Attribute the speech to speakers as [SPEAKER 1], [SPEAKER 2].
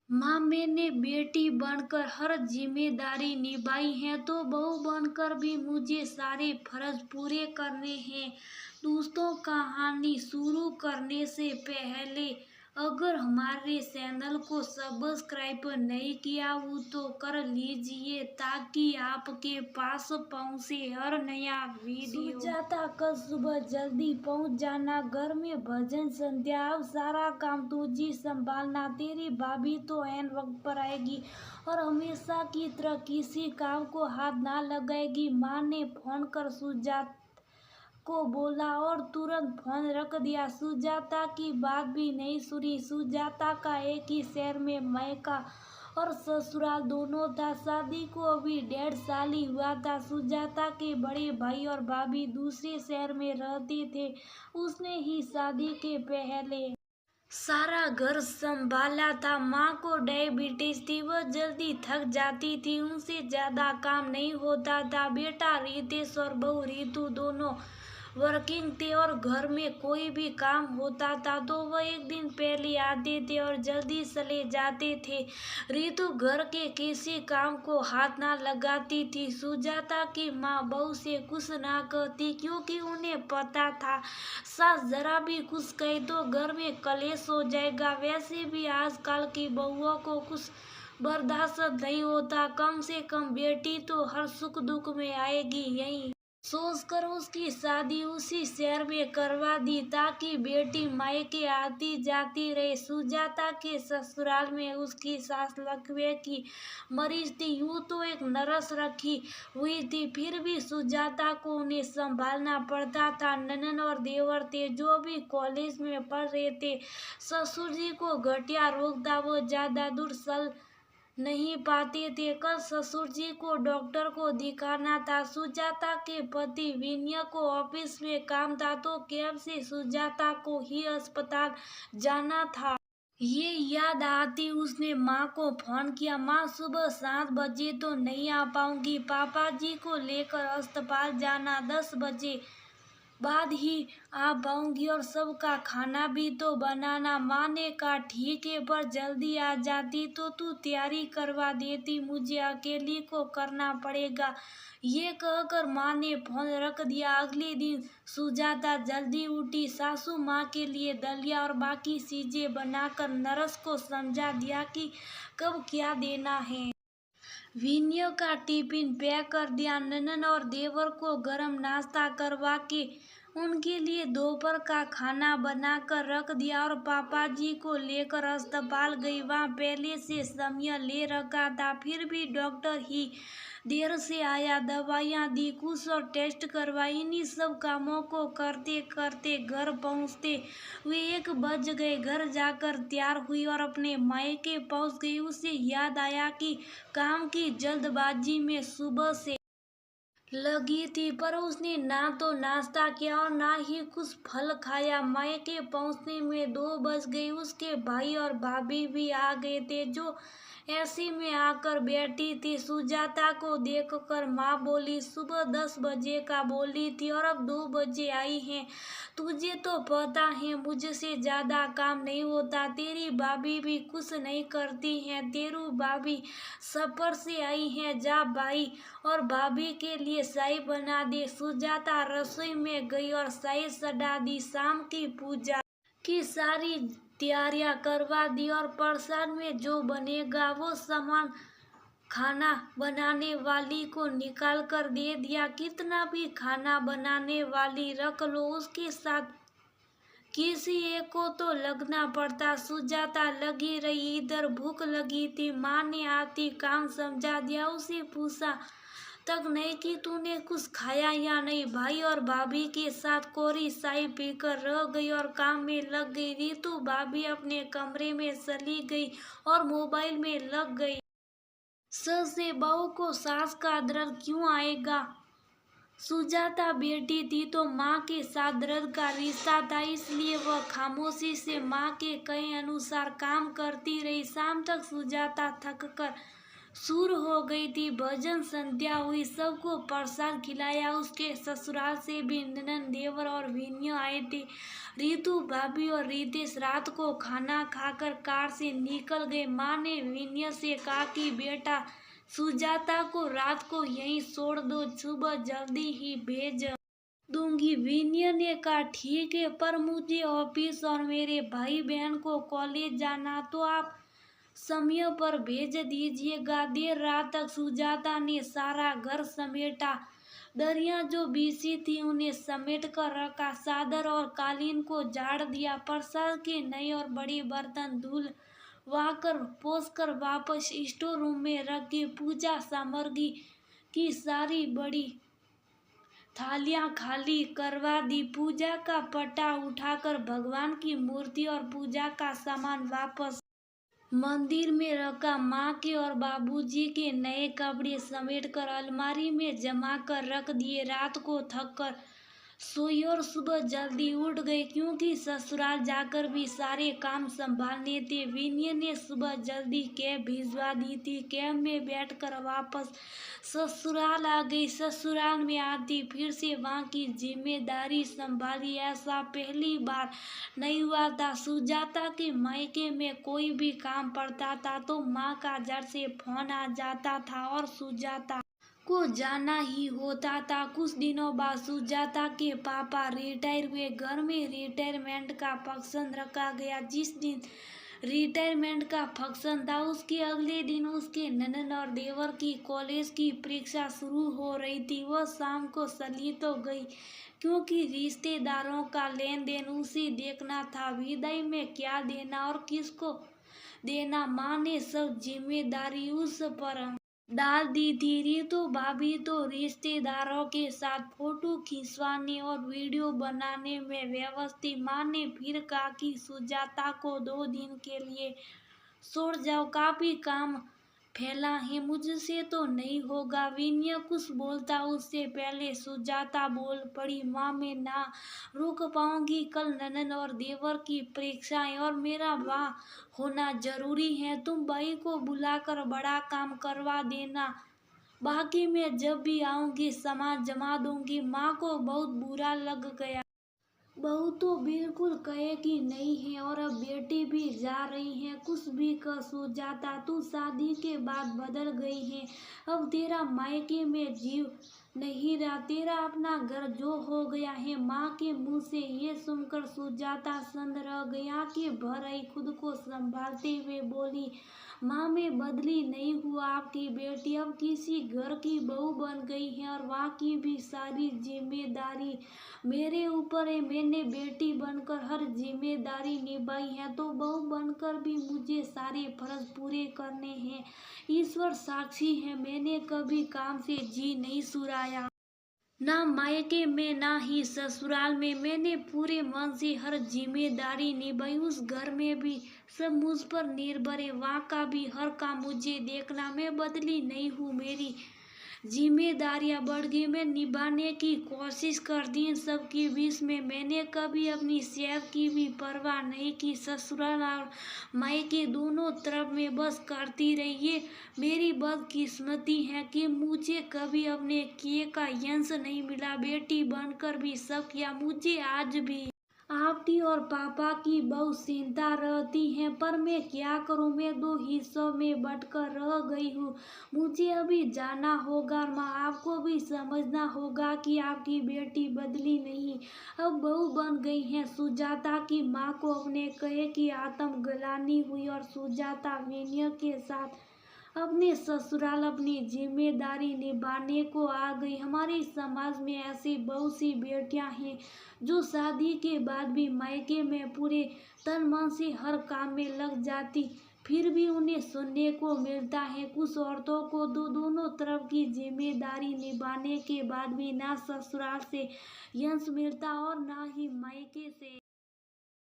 [SPEAKER 1] माँ, मैंने बेटी बनकर हर जिम्मेदारी निभाई है तो बहू बनकर भी मुझे सारे फर्ज पूरे करने हैं। दोस्तों, कहानी शुरू करने से पहले अगर हमारे चैनल को सब्सक्राइब नहीं किया हो तो कर लीजिए ताकि आपके पास पहुंचे हर नया वीडियो। सुजाता, कल सुबह जल्दी पहुंच जाना, घर में भजन संध्या, अब सारा काम तुझी संभालना। तेरी भाभी तो ऐन वक्त पर आएगी और हमेशा की तरह किसी काम को हाथ ना लगाएगी। माँ ने फोन कर सुजाता को बोला और तुरंत फोन रख दिया। सुजाता की बात भी नहीं सुनी। सुजाता का एक ही शहर में मायका और ससुराल दोनों था। शादी को अभी 1.5 साल ही हुआ था। सुजाता के बड़े भाई और भाभी दूसरे शहर में रहते थे। उसने ही शादी के पहले सारा घर संभाला था। माँ को डायबिटीज थी, वह जल्दी थक जाती थी, उनसे ज्यादा काम नहीं होता था। बेटा रितेश और बहू रितु दोनों वर्किंग थे और घर में कोई भी काम होता था तो वह एक दिन पहले आते थे और जल्दी चले जाते थे। रितु घर के किसी काम को हाथ ना लगाती थी। सुजाता की माँ बहू से कुछ ना कहती क्योंकि उन्हें पता था सास जरा भी कुछ कहे तो घर में कलेश हो जाएगा। वैसे भी आजकल की बहुओं को कुछ बर्दाश्त नहीं होता, कम से कम बेटी तो हर सुख दुख में आएगी। यही सोचकर उसकी शादी उसी शहर में करवा दी ताकि बेटी मायके आती जाती रहे। सुजाता के ससुराल में उसकी सास लकवे की मरीज थी। यूं तो एक नर्स रखी हुई थी, फिर भी सुजाता को उन्हें संभालना पड़ता था। ननद और देवर थे जो भी कॉलेज में पढ़ रहे थे। ससुर जी को गठिया रोग था, वो ज्यादा दूर चल नहीं पाते थे। कल ससुर जी को डॉक्टर को दिखाना था। सुजाता के पति विनय को ऑफिस में काम था तो कैब से सुजाता को ही अस्पताल जाना था। ये याद आती उसने माँ को फोन किया। माँ, सुबह 7 बजे तो नहीं आ पाऊंगी, पापा जी को लेकर अस्पताल जाना, 10 बजे बाद ही आ पाऊंगी और सबका खाना भी तो बनाना। माँ ने कहा ठीक है, पर जल्दी आ जाती तो तू तैयारी करवा देती, मुझे अकेली को करना पड़ेगा। ये कहकर माँ ने फोन रख दिया। अगले दिन सुजाता जल्दी उठी, सासू माँ के लिए दलिया और बाकी चीजें बनाकर नर्स को समझा दिया कि कब क्या देना है। विनय का टिफिन पैक कर दिया। ननद और देवर को गरम नाश्ता करवा के उनके लिए दोपहर का खाना बनाकर रख दिया और पापा जी को लेकर अस्पताल गई। वहाँ पहले से समय ले रखा था, फिर भी डॉक्टर ही देर से आया। दवाइयाँ दी, कुछ और टेस्ट करवाए। इन्हीं सब कामों को करते करते घर पहुँचते हुए 1 बज गए। घर जाकर तैयार हुई और अपने मायके पहुँच गई। उसे याद आया कि काम की जल्दबाजी में सुबह से लगी थी, पर उसने ना तो नाश्ता किया और ना ही कुछ फल खाया। मायके पहुंचने में 2 बज गई। उसके भाई और भाभी भी आ गए थे जो ऐसी में आकर बैठी थी। सुजाता को देखकर माँ बोली, सुबह 10 बजे का बोली थी और अब 2 बजे आई हैं। तुझे तो पता है मुझसे ज्यादा काम नहीं होता। तेरी भाभी भी कुछ नहीं करती है। तेरू भाभी सफर से आई है, जा भाई और भाभी के लिए चाय बना दे। सुजाता रसोई में गई और चाय चढ़ा दी। शाम की पूजा की सारी तैयारियां करवा दी और प्रसाद में जो बनेगा वो सामान खाना बनाने वाली को निकाल कर दे दिया। कितना भी खाना बनाने वाली रख लो, उसके साथ किसी एक को तो लगना पड़ता। सुजाता लगी रही, इधर भूख लगी थी। माँ ने आती काम समझा दिया। उसे पूछा तक नहीं कि तूने कुछ खाया या नहीं। भाई और भाभी के साथ कोरी चाय पीकर रह गई और काम में लग गई। रितु भाभी अपने कमरे में चली गई और मोबाइल में लग गई। सच से बहू को सास का दर्द क्यों आएगा। सुजाता बेटी थी तो माँ के साथ दर्द का रिश्ता था, इसलिए वह खामोशी से माँ के कहे अनुसार काम करती रही। शाम तक सुजाता थक कर शुरू हो गई थी। भजन संध्या हुई, सबको प्रसाद खिलाया। उसके ससुराल से भी ननद, देवर और भिनिया आए थे। रितु भाभी और रितेश रात को खाना खाकर कार से निकल गए। माँ ने भिनिया से कहा कि बेटा सुजाता को रात को यहीं छोड़ दो, सुबह जल्दी ही भेज दूंगी। विनय ने कहा ठीक है, पर मुझे ऑफिस और मेरे भाई बहन को कॉलेज जाना, तो आप समय पर भेज दीजिएगा। देर रात तक सुजाता ने सारा घर समेटा। दरिया जो बिछी थी उन्हें समेट कर रखा। चादर और कालीन को झाड़ दिया। प्रसाद के नए और बड़े बर्तन धुलवाकर पोंछ कर वापस स्टोर रूम में रखे। पूजा सामग्री की सारी बड़ी थालियां खाली करवा दी। पूजा का पटा उठाकर भगवान की मूर्ति और पूजा का सामान वापस मंदिर में रखा। माँ के और बाबूजी के नए कपड़े समेटकर अलमारी में जमा कर रख दिए। रात को थक कर सोई और सुबह जल्दी उठ गई, क्योंकि ससुराल जाकर भी सारे काम संभालने थे। विनय ने सुबह जल्दी कैब भिजवा दी थी। कैब में बैठकर वापस ससुराल आ गई। ससुराल में आती फिर से वहाँ की जिम्मेदारी संभाली। ऐसा पहली बार नहीं हुआ था। सुजाता के मायके में कोई भी काम पड़ता था तो माँ का झट से फोन आ जाता था और सुजाता को जाना ही होता था। कुछ दिनों बाद सुजाता के पापा रिटायर हुए। घर में रिटायरमेंट का फंक्शन रखा गया। जिस दिन रिटायरमेंट का फंक्शन था उसके अगले दिन उसके ननद और देवर की कॉलेज की परीक्षा शुरू हो रही थी। वह शाम को चली तो गई, क्योंकि रिश्तेदारों का लेन देन उसे देखना था। विदाई में क्या देना और किसको देना, माँ ने सब जिम्मेदारी उस पर डाल दी थी। रितु भाभी तो रिश्तेदारों के साथ फोटो खिंचवाने और वीडियो बनाने में व्यस्त थी। माँ ने फिर कहा कि सुजाता को 2 दिन के लिए छोड़ जाओ, काफी काम फैला है, मुझसे तो नहीं होगा। विनय कुछ बोलता उससे पहले सुजाता बोल पड़ी, माँ मैं ना रुक पाऊंगी। कल ननद और देवर की परीक्षाएं और मेरा वहाँ होना जरूरी है। तुम भाई को बुलाकर बड़ा काम करवा देना, बाकी मैं जब भी आऊंगी सामान जमा दूंगी। माँ को बहुत बुरा लग गया। बहू तो बिल्कुल कहे कि नहीं है, और अब बेटी भी जा रही है। कुछ भी कर सुजाता, तू शादी के बाद बदल गई है। अब तेरा मायके में जीव नहीं रहा, तेरा अपना घर जो हो गया है। माँ के मुंह से ये सुनकर सुजाता संग रह गई। आंखें भर आई, खुद को संभालते हुए बोली, माँ मैं बदली नहीं हुआ, आपकी बेटी अब किसी घर की बहू बन गई है और वहाँ की भी सारी जिम्मेदारी मेरे ऊपर है। मैंने बेटी बनकर हर जिम्मेदारी निभाई है, तो बहू बनकर भी मुझे सारे फर्ज पूरे करने हैं। ईश्वर साक्षी है, मैंने कभी काम से जी नहीं सुराया, ना मायके में ना ही ससुराल में। मैंने पूरे मन से हर जिम्मेदारी निभाई। उस घर में भी सब मुझ पर निर्भर है, वहाँ का भी हर काम मुझे देखना। मैं बदली नहीं हूँ, मेरी जिम्मेदारियां बढ़ गई, मैं निभाने की कोशिश करती। इन सब के बीच में मैंने कभी अपनी सेहत की भी परवाह नहीं की। ससुराल और मायके दोनों तरफ में बस करती रही। ये मेरी बदकिस्मती है कि मुझे कभी अपने किए का यंश नहीं मिला। बेटी बनकर भी सब किया, मुझे आज भी आपकी और पापा की बहुत चिंता रहती है, पर मैं क्या करूं, मैं 2 हिस्सों में बंटकर रह गई हूँ। मुझे अभी जाना होगा। माँ आपको भी समझना होगा कि आपकी बेटी बदली नहीं, अब बहू बन गई है। सुजाता की माँ को अपने कहे की आत्मग्लानि हुई और सुजाता विनय के साथ अपने ससुराल अपनी जिम्मेदारी निभाने को आ गई। हमारे समाज में ऐसी बहुत सी बेटियां हैं जो शादी के बाद भी मायके में पूरे तन मन से हर काम में लग जाती, फिर भी उन्हें सुनने को मिलता है कुछ औरतों को तो दोनों तरफ की जिम्मेदारी निभाने के बाद भी ना ससुराल से यश मिलता और ना ही मायके से